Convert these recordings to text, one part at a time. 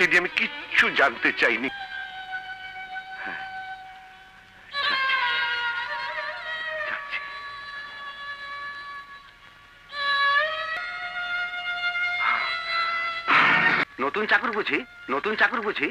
সে নিয়ে আমি কিচ্ছু জানতে চাইনি। নতুন চাকর বুঝি, নতুন চাকর বুঝি।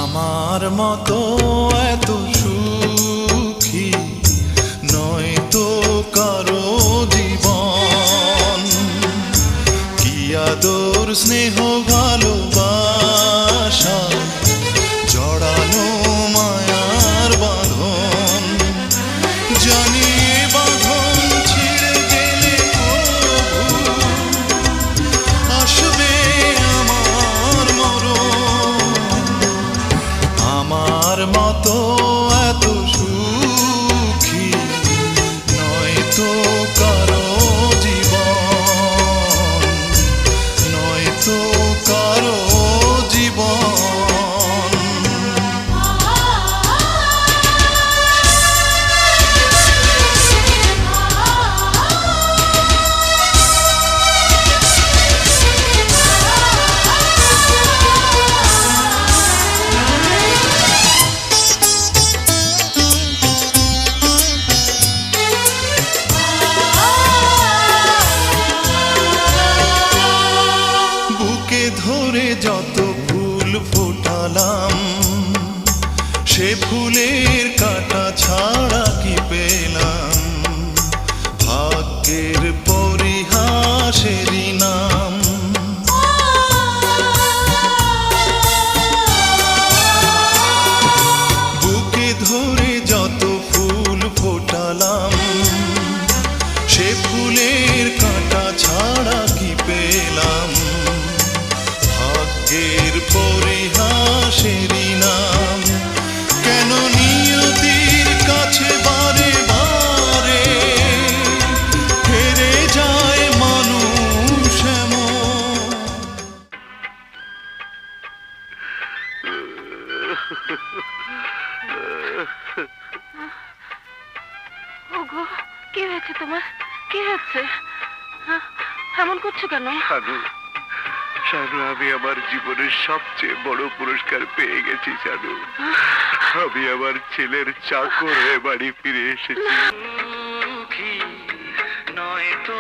আমার মতো এত সুখী নয় তো কারো জীবন, কি আদর স্নেহ ভালোবাসা জড়ানো মায়ার বাঁধন। জানি বাঁধন ছিঁড়ে গেলে আসবে আমার মরণ। আমার মতো এত সুখী নয় তো কারো জীবন, নয় তো কারো জীবন। ধরে যত ফুল ফোটালাম সে ফুলের কাঁটা ছাড়া কি পেলাম, ভাগ্যের পরিহাসেরই নাম। বুকে ধরে যত ফুল ফোটালাম সে ফুলের কাঁটা ছাড়া কি পেলাম, ভাগ্যের পরিহাসেরই নাম। কেন নিয়তির কাছে বারে বারে হেরে যায় মানুষ এমন। ওগো, কি হয়েছে তোমার? কি হয়েছে? এমন করছো কেন? শানু, শানু, আমি আমার জীবনের সবচেয়ে বড় পুরস্কার পেয়ে গেছি শানু। আমি আমার ছেলের চাকর হয়ে বাড়ি ফিরে এসেছি। নয় তো